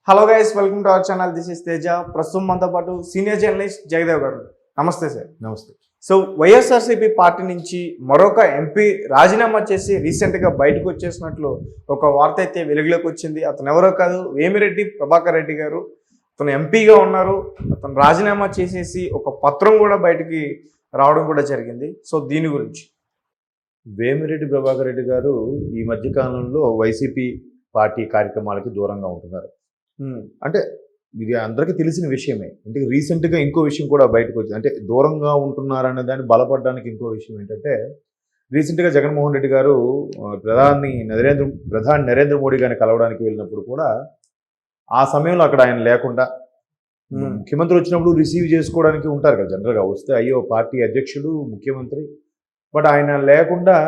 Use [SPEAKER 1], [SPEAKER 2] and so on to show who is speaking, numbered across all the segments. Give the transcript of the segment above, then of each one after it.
[SPEAKER 1] Hello guys, welcome to our channel. This is Teja. ప్రస్తుతం మనతో పాటు సీనియర్ జర్నలిస్ట్ జగదేవ్ గారు. నమస్తే సార్.
[SPEAKER 2] నమస్తే.
[SPEAKER 1] సో వైఎస్ఆర్సీపీ పార్టీ నుంచి మరొక ఎంపీ రాజీనామా చేసి రీసెంట్గా బయటకు వచ్చేసినట్లు ఒక వార్త అయితే వెలుగులోకి వచ్చింది. అతను ఎవరో కాదు, వేమిరెడ్డి ప్రభాకర్ రెడ్డి గారు. అతను ఎంపీగా ఉన్నారు. అతను రాజీనామా చేసేసి ఒక పత్రం కూడా బయటికి రావడం కూడా జరిగింది. సో దీని గురించి
[SPEAKER 2] వేమిరెడ్డి ప్రభాకర్ రెడ్డి గారు ఈ మధ్య కాలంలో వైసీపీ పార్టీ కార్యక్రమాలకి దూరంగా ఉంటున్నారు. అంటే ఇది అందరికీ తెలిసిన విషయమే. అంటే రీసెంట్గా ఇంకో విషయం కూడా బయటకు వచ్చింది. అంటే దూరంగా ఉంటున్నారనే దాన్ని బలపడడానికి ఇంకో విషయం ఏంటంటే, రీసెంట్గా జగన్మోహన్ రెడ్డి గారు ప్రధాని నరేంద్ర మోడీ గారిని కలవడానికి వెళ్ళినప్పుడు కూడా ఆ సమయంలో అక్కడ ఆయన లేకుండా, ముఖ్యమంత్రి వచ్చినప్పుడు రిసీవ్ చేసుకోవడానికి ఉంటారు కదా జనరల్గా, వస్తే అయ్యో పార్టీ అధ్యక్షుడు ముఖ్యమంత్రి, బట్ ఆయన లేకుండా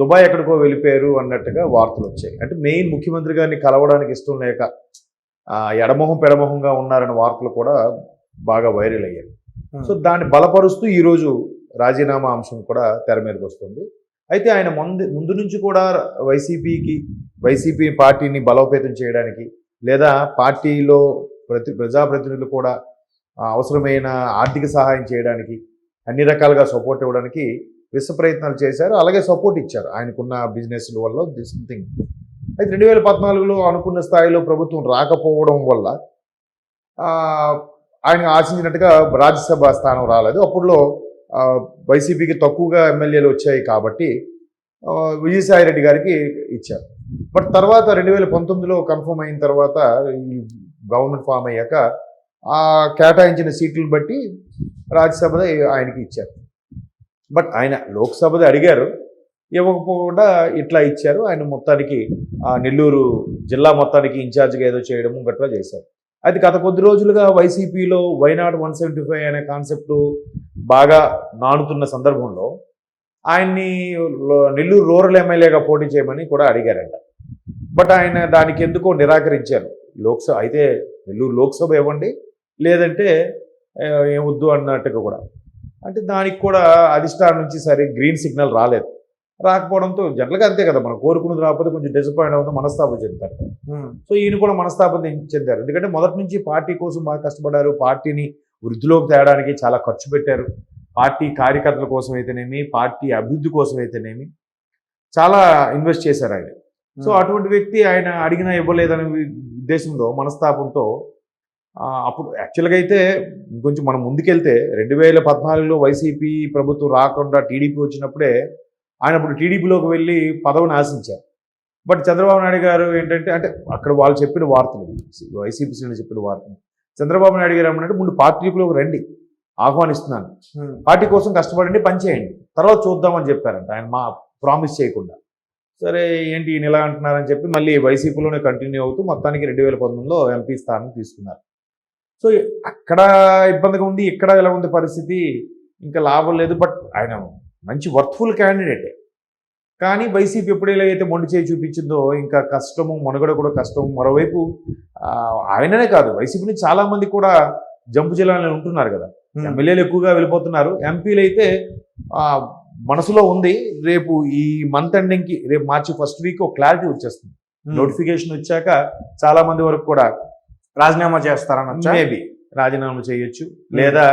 [SPEAKER 2] దుబాయ్ ఎక్కడికో వెళ్ళిపోయారు అన్నట్టుగా వార్తలు వచ్చాయి. అంటే మెయిన్ ముఖ్యమంత్రి గారిని కలవడానికి ఇష్టం లేక ఎడమొహం పెడమొహంగా ఉన్నారనే వార్తలు కూడా బాగా వైరల్ అయ్యాయి. సో దాన్ని బలపరుస్తూ ఈరోజు రాజీనామా అంశం కూడా తెర మీదకి వస్తుంది. అయితే ఆయన ముందు నుంచి కూడా వైసీపీ పార్టీని బలోపేతం చేయడానికి, లేదా పార్టీలో ప్రజాప్రతినిధులు కూడా అవసరమైన ఆర్థిక సహాయం చేయడానికి, అన్ని రకాలుగా సపోర్ట్ ఇవ్వడానికి విశ్వ ప్రయత్నాలు చేశారు. అలాగే సపోర్ట్ ఇచ్చారు ఆయనకున్న బిజినెస్ల వల్ల, సంథింగ్. అయితే 2014లో అనుకున్న స్థాయిలో ప్రభుత్వం రాకపోవడం వల్ల ఆయన ఆశించినట్టుగా రాజ్యసభ స్థానం రాలేదు. అప్పుడులో వైసీపీకి తక్కువగా ఎమ్మెల్యేలు వచ్చాయి కాబట్టి విజయసాయిరెడ్డి గారికి ఇచ్చారు. బట్ తర్వాత 2019లో కన్ఫర్మ్ అయిన తర్వాత ఈ గవర్నమెంట్ ఫామ్ అయ్యాక ఆ కేటాయించిన సీట్లను బట్టి రాజ్యసభలో ఆయనకి ఇచ్చారు. బట్ ఆయన లోక్సభది అడిగారు, ఇవ్వకపోకుండా ఇట్లా ఇచ్చారు. ఆయన మొత్తానికి నెల్లూరు జిల్లా మొత్తానికి ఇన్ఛార్జ్గా ఏదో చేయడము గట్రా చేశారు. అది గత కొద్ది రోజులుగా వైసీపీలో వైనాట్ 175 అనే కాన్సెప్ట్ బాగా నానుతున్న సందర్భంలో ఆయన్ని నెల్లూరు రూరల్ ఎమ్మెల్యేగా పోటీ చేయమని కూడా అడిగారంట. బట్ ఆయన దానికి ఎందుకో నిరాకరించారు. లోక్సభ అయితే నెల్లూరు లోక్సభ ఇవ్వండి, లేదంటే ఏమొద్దు అన్నట్టుగా కూడా. అంటే దానికి కూడా అధిష్టానం నుంచి సరే గ్రీన్ సిగ్నల్ రాకపోవడంతో జనరల్గా అంతే కదా, మనం కోరుకున్నది రాకపోతే కొంచెం డిసప్పాయింట్ అవుతుంది, మనస్తాపం చెందుతారు. సో ఈయన కూడా మనస్తాపం చెందారు. ఎందుకంటే మొదటి నుంచి పార్టీ కోసం బాగా కష్టపడ్డారు, పార్టీని వృద్ధిలోకి తేయడానికి చాలా ఖర్చు పెట్టారు. పార్టీ కార్యకర్తల కోసం అయితేనేమి, పార్టీ అభివృద్ధి కోసం అయితేనేమి చాలా ఇన్వెస్ట్ చేశారు ఆయన. సో అటువంటి వ్యక్తి ఆయన అడిగినా ఇవ్వలేదనే ఉద్దేశంతో, మనస్తాపంతో అప్పుడు యాక్చువల్గా అయితే ఇంకొంచెం మనం ముందుకెళ్తే 2014లో వైసీపీ ప్రభుత్వం రాకుండా టీడీపీ వచ్చినప్పుడే ఆయన అప్పుడు టీడీపీలోకి వెళ్ళి పదవిని ఆశించారు. బట్ చంద్రబాబు నాయుడు గారు ఏంటంటే, అంటే అక్కడ వాళ్ళు చెప్పిన వార్తలు, వైసీపీ శ్రేణులు చెప్పిన వార్తలు, చంద్రబాబు నాయుడు గారు ఏమంటే ముందు పార్టీలోకి రండి, ఆహ్వానిస్తున్నాను, పార్టీ కోసం కష్టపడండి, పనిచేయండి, తర్వాత చూద్దామని చెప్పారంట. ఆయన ప్రామిస్ చేయకుండా. సరే ఏంటి ఈయన ఇలా అంటున్నారని చెప్పి మళ్ళీ వైసీపీలోనే కంటిన్యూ అవుతూ మొత్తానికి 2019లో ఎంపీ స్థానం తీసుకున్నారు. సో అక్కడ ఇబ్బందిగా ఉంది, ఇక్కడ ఎలా ఉంది పరిస్థితి, ఇంకా లాభం లేదు. బట్ ఆయన మంచి వర్త్ఫుల్ క్యాండిడేటే. కానీ వైసీపీ ఎప్పుడు ఎలాగైతే మొండి చేయి చూపించిందో ఇంకా కష్టము, మనుగడ కూడా కష్టం. మరోవైపు ఆయననే కాదు, వైసీపీ నుంచి చాలామంది కూడా జంపు జిల్లాలో ఉంటున్నారు కదా, ఎమ్మెల్యేలు ఎక్కువగా వెళ్ళిపోతున్నారు. ఎంపీలు అయితే మనసులో ఉంది, రేపు ఈ మంత్ ఎండింగ్కి, రేపు మార్చి 1st వీక్ ఒక క్లారిటీ వచ్చేస్తుంది. నోటిఫికేషన్ వచ్చాక చాలామంది వరకు కూడా
[SPEAKER 1] రాజీనామా చేస్తారని,
[SPEAKER 2] మేబీ రాజీనామా చేయొచ్చు, లేదా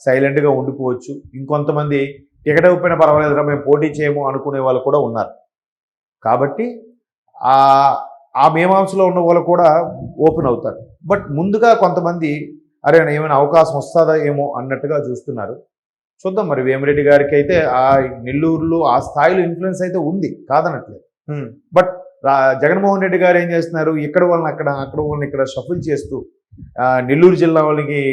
[SPEAKER 2] సైలెంట్గా ఉండిపోవచ్చు. ఇంకొంతమంది టికెట్ ఇవ్వకపోయినా పర్వాలేదురా మేము పోటీ చేయము అనుకునే వాళ్ళు కూడా ఉన్నారు. కాబట్టి ఆ మీమాంసలో ఉన్న వాళ్ళు కూడా ఓపెన్ అవుతారు. బట్ ముందుగా కొంతమంది అరే ఏమైనా అవకాశం వస్తుందా ఏమో అన్నట్టుగా చూస్తున్నారు. చూద్దాం మరి. వేమిరెడ్డి గారికి అయితే ఆ నెల్లూరులో ఆ స్థాయిలో ఇన్ఫ్లుయెన్స్ అయితే ఉంది, కాదనట్లేదు. బట్ జగన్మోహన్ రెడ్డి గారు ఏం చేస్తున్నారు, ఇక్కడ వాళ్ళని అక్కడ, అక్కడ వాళ్ళని ఇక్కడ షఫుల్ చేస్తూ నెల్లూరు జిల్లా వాళ్ళకి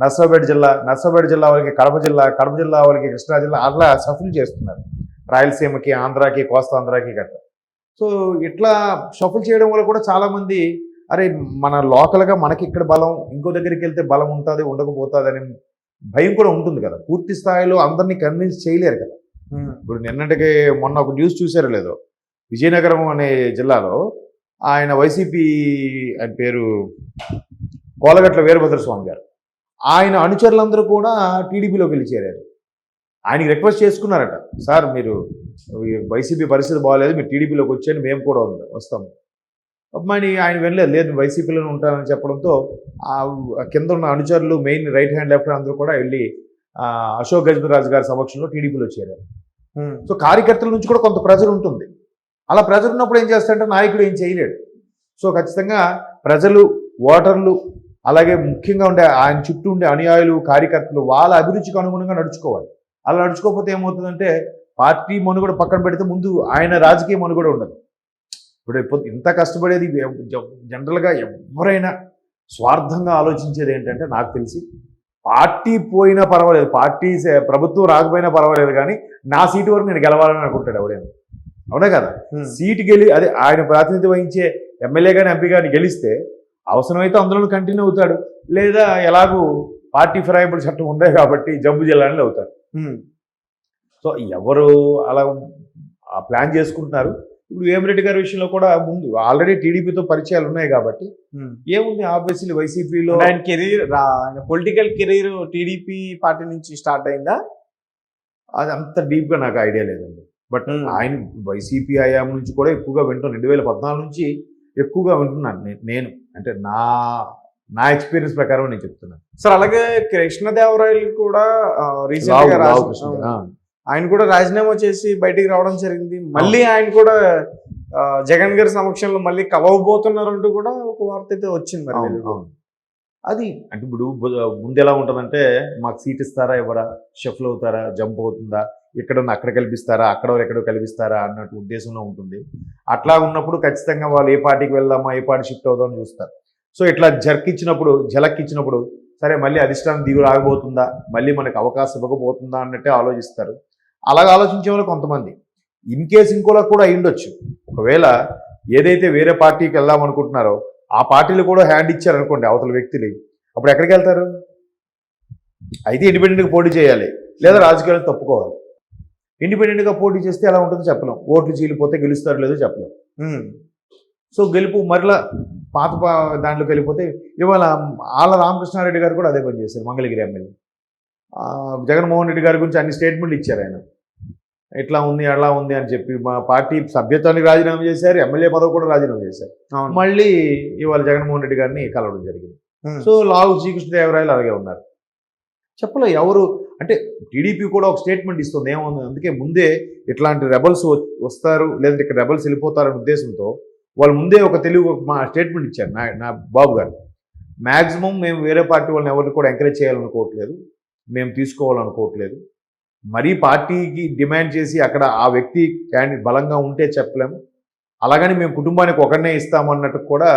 [SPEAKER 2] నర్సాపేట జిల్లా వాళ్ళకి కడప జిల్లా వాళ్ళకి కృష్ణా జిల్లా, అట్లా షఫుల్ చేస్తున్నారు. రాయలసీమకి, ఆంధ్రాకి, కోస్తాంధ్రాకి గట్రా. సో ఇట్లా షఫుల్ చేయడం వల్ల కూడా చాలామంది అరే మన లోకల్గా మనకి ఇక్కడ బలం, ఇంకో దగ్గరికి వెళ్తే బలం ఉంటుంది ఉండకపోతుంది అనే భయం కూడా ఉంటుంది కదా. పూర్తి స్థాయిలో అందరినీ కన్విన్స్ చేయలేరు కదా. ఇప్పుడు నిన్నటికి మొన్న ఒక న్యూస్ చూసారో లేదో, విజయనగరం అనే జిల్లాలో ఆయన వైసీపీ, ఆయన పేరు కోలగట్ల వీరభద్రస్వామి గారు, ఆయన అనుచరులందరూ కూడా టీడీపీలోకి వెళ్ళి చేరారు. ఆయనకి రిక్వెస్ట్ చేసుకున్నారట, సార్ మీరు వైసీపీ పరిస్థితి బాగాలేదు, మీరు టీడీపీలోకి వచ్చాయని మేము కూడా వస్తాము. మరి ఆయన వెళ్ళలేదు, లేదు వైసీపీలోనే ఉంటానని చెప్పడంతో ఆ కింద ఉన్న అనుచరులు మెయిన్ రైట్ హ్యాండ్ లెఫ్ట్ అందరూ కూడా వెళ్ళి అశోక్ గజపతిరాజు గారి సమక్షంలో టీడీపీలో చేరారు. సో కార్యకర్తల నుంచి కూడా కొంత ప్రెజర్ ఉంటుంది. అలా ప్రెజర్ ఉన్నప్పుడు ఏం చేస్తాడంటే నాయకుడు ఏం చేయలేడు. సో ఖచ్చితంగా ప్రజలు, ఓటర్లు, అలాగే ముఖ్యంగా ఉండే ఆయన చుట్టూ ఉండే అనుయాయులు, కార్యకర్తలు వాళ్ళ అభిరుచికి అనుగుణంగా నడుచుకోవాలి. అలా నడుచుకోకపోతే ఏమవుతుందంటే పార్టీ మనుగడ పక్కన పెడితే ముందు ఆయన రాజకీయ మనుగడ ఉండదు. ఇప్పుడు ఇంత కష్టపడేది జనరల్గా ఎవరైనా స్వార్థంగా ఆలోచించేది ఏంటంటే నాకు తెలిసి పార్టీ పోయినా పర్వాలేదు, పార్టీ ప్రభుత్వం రాకపోయినా పర్వాలేదు, కానీ నా సీటు వరకు నేను గెలవాలని అనుకుంటాడు ఎవడైనా. అవునా కదా? సీటు అదే ఆయన ప్రాతినిధ్యం వహించే ఎమ్మెల్యే కానీ ఎంపీ కానీ గెలిస్తే అవసరమైతే అందులో కంటిన్యూ అవుతాడు, లేదా ఎలాగూ పార్టీ ఫిరాయింపుల చట్టం ఉందే కాబట్టి జంబు జిల్లాలో అవుతారు. సో ఎవరు అలా ప్లాన్ చేసుకుంటున్నారు. ఇప్పుడు వేమిరెడ్డి గారి విషయంలో కూడా ముందు ఆల్రెడీ టీడీపీతో పరిచయాలు ఉన్నాయి కాబట్టి ఏముంది, ఆబ్వియస్లీ వైసీపీలో
[SPEAKER 1] ఆయన career, political career TDP party నుంచి స్టార్ట్ అయిందా?
[SPEAKER 2] అది అంత డీప్గా నాకు ఐడియా లేదండి. బట్ ఆయన వైసీపీ హయాం నుంచి కూడా ఎక్కువగా వింటున్నాను. 2014 నుంచి ఎక్కువగా వింటున్నాను నేను, అంటే నా ఎక్స్పీరియన్స్ ప్రకారం నేను చెప్తున్నాను
[SPEAKER 1] సార్. అలాగే కృష్ణదేవరాయలు కూడా రీసెంట్ గా ఆయన కూడా రాజీనామా చేసి బయటికి రావడం జరిగింది. మళ్ళీ ఆయన కూడా జగన్ గారి సమక్షంలో మళ్ళీ కలవబోతున్నారు అంటూ కూడా ఒక వార్త అయితే వచ్చింది. మరి
[SPEAKER 2] అది అంటే ఇప్పుడు ముందు ఎలా ఉంటుందంటే, మాకు సీట్ ఇస్తారా, ఎవరా షఫల్ అవుతారా, జంప్ అవుతుందా, ఇక్కడ అక్కడ కల్పిస్తారా, అక్కడ ఎక్కడో కల్పిస్తారా అన్నట్టు ఉద్దేశంలో ఉంటుంది. అట్లా ఉన్నప్పుడు ఖచ్చితంగా వాళ్ళు ఏ పార్టీకి వెళ్దామా, ఏ పార్టీ షిఫ్ట్ అవుదామని చూస్తారు. సో ఇట్లా ఝలక్ ఇచ్చినప్పుడు సరే మళ్ళీ అధిష్టానం దిగు రాకపోతుందా, మళ్ళీ మనకు అవకాశం ఇవ్వకపోతుందా అన్నట్టే ఆలోచిస్తారు. అలాగ ఆలోచించే వాళ్ళు కొంతమంది. ఇన్ కేసు ఇంకోలా కూడా అయ్యుండొచ్చు. ఒకవేళ ఏదైతే వేరే పార్టీకి వెళ్దాం అనుకుంటున్నారో ఆ పార్టీలు కూడా హ్యాండ్ ఇచ్చారనుకోండి అవతల వ్యక్తులు, అప్పుడు ఎక్కడికి వెళ్తారు? అయితే ఇండిపెండెంట్గా పోటీ చేయాలి, లేదా రాజకీయాలు తప్పుకోవాలి. ఇండిపెండెంట్గా పోటీ చేస్తే ఎలా ఉంటుందో చెప్పలేం. ఓట్లు చీలిపోతే గెలుస్తారో లేదో చెప్పలేం. సో గెలుపు మరలా పాత దాంట్లోకి వెళ్ళిపోతే, ఇవాళ ఆళ్ళ రామకృష్ణారెడ్డి గారు కూడా అదే పని చేశారు. మంగళగిరి ఎమ్మెల్యే జగన్మోహన్ రెడ్డి గారి గురించి అన్ని స్టేట్మెంట్లు ఇచ్చారు. ఆయన ఇట్లా ఉంది అలా ఉంది అని చెప్పి మా పార్టీ సభ్యత్వానికి రాజీనామా చేశారు, ఎమ్మెల్యే పదవి కూడా రాజీనామా చేశారు. మళ్ళీ ఇవాళ జగన్మోహన్ రెడ్డి గారిని కలవడం జరిగింది. సో లావు శ్రీకృష్ణదేవరాయలు అలాగే ఉన్నారు. చెప్పలే ఎవరు అంటే టీడీపీ కూడా ఒక స్టేట్మెంట్ ఇస్తుంది ఏముంది. అందుకే ముందే ఇట్లాంటి రెబల్స్ వస్తారు, లేదంటే ఇక్కడ రెబల్స్ వెళ్ళిపోతారనే ఉద్దేశంతో వాళ్ళు ముందే ఒక మా స్టేట్మెంట్ ఇచ్చారు. నా బాబు గారు మ్యాక్సిమం మేము వేరే పార్టీ వాళ్ళని ఎవరిని కూడా ఎంకరేజ్ చేయాలనుకోవట్లేదు, మేము తీసుకోవాలనుకోవట్లేదు. మరీ పార్టీకి డిమాండ్ చేసి అక్కడ ఆ వ్యక్తి బలంగా ఉంటే చెప్పలేము, అలాగని మేము కుటుంబానికి ఒకరినే ఇస్తామన్నట్టు కూడా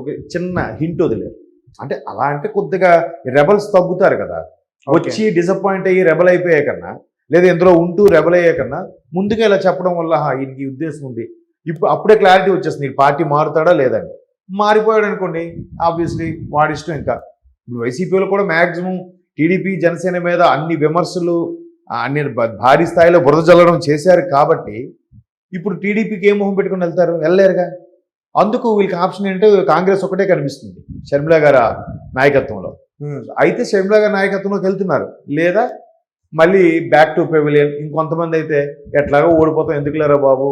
[SPEAKER 2] ఒక చిన్న హింట్ వదిలేరు. అంటే అలా అంటే కొద్దిగా రెబల్స్ తగ్గుతారు కదా, వచ్చి డిసప్పాయింట్ అయ్యి రెబల్ అయిపోయే కన్నా, లేదా ఎందులో ఉంటూ రెబల్ అయ్యే కన్నా ముందుగా ఇలా చెప్పడం వల్ల ఈయనకి ఉద్దేశం ఉంది, ఇప్పుడు అప్పుడే క్లారిటీ వచ్చేస్తుంది ఈ పార్టీ మారుతాడా లేదని. మారిపోయాడు అనుకోండి, ఆబ్వియస్లీ వాడి ఇష్టం. ఇంకా ఇప్పుడు వైసీపీలో కూడా మ్యాక్సిమం టీడీపీ జనసేన మీద అన్ని విమర్శలు, అన్ని భారీ స్థాయిలో బురద జల్లడం చేశారు కాబట్టి ఇప్పుడు టీడీపీకి ఏ మొహం పెట్టుకుని వెళ్తారు? వెళ్ళలేరుగా. అందుకు వీళ్ళకి ఆప్షన్ ఏంటంటే కాంగ్రెస్ ఒకటే కనిపిస్తుంది షర్మిల గారి నాయకత్వంలో. అయితే షర్మిల గారి నాయకత్వంలోకి వెళ్తున్నారు, లేదా మళ్ళీ బ్యాక్ టు పెవిలియన్. ఇంకొంతమంది అయితే ఎట్లాగో ఓడిపోతాం, ఎందుకు లేరా బాబు,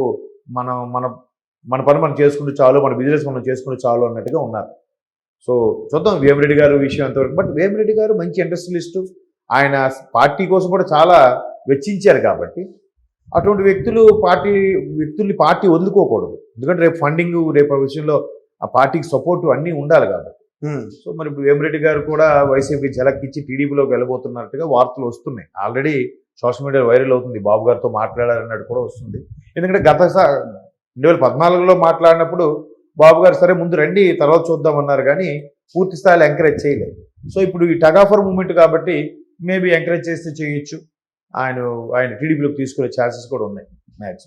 [SPEAKER 2] మన పని మనం చేసుకుంటూ చాలు, మన బిజినెస్ మనం చేసుకుంటూ చాలు అన్నట్టుగా ఉన్నారు. సో చూద్దాం వేమిరెడ్డి గారు విషయం ఎంతవరకు. బట్ వేమిరెడ్డి గారు మంచి ఇండస్ట్రియలిస్టు, ఆయన పార్టీ కోసం కూడా చాలా వెచ్చించారు కాబట్టి అటువంటి వ్యక్తుల్ని పార్టీ వదులుకోకూడదు. ఎందుకంటే రేపు ఫండింగ్, రేపు విషయంలో ఆ పార్టీకి సపోర్టు అన్నీ ఉండాలి కాబట్టి. సో మరి ఇప్పుడు వేమిరెడ్డి గారు కూడా వైసీపీ ఝలక్కిచ్చి టీడీపీలోకి వెళ్ళబోతున్నట్టుగా వార్తలు వస్తున్నాయి. ఆల్రెడీ సోషల్ మీడియా వైరల్ అవుతుంది, బాబు గారితో మాట్లాడారన్నట్టు కూడా వస్తుంది. ఎందుకంటే 2014లో మాట్లాడినప్పుడు బాబు గారు సరే ముందు రండి తర్వాత చూద్దామన్నారు, కానీ పూర్తి స్థాయిలో ఎంకరేజ్ చేయలేదు. సో ఇప్పుడు ఈ టగాఫర్ మూమెంట్ కాబట్టి మేబీ ఎంకరేజ్ చేస్తే చేయొచ్చు, ఆయన టీడీపీలోకి తీసుకునే ఛాన్సెస్ కూడా ఉన్నాయి మ్యాక్సిమం.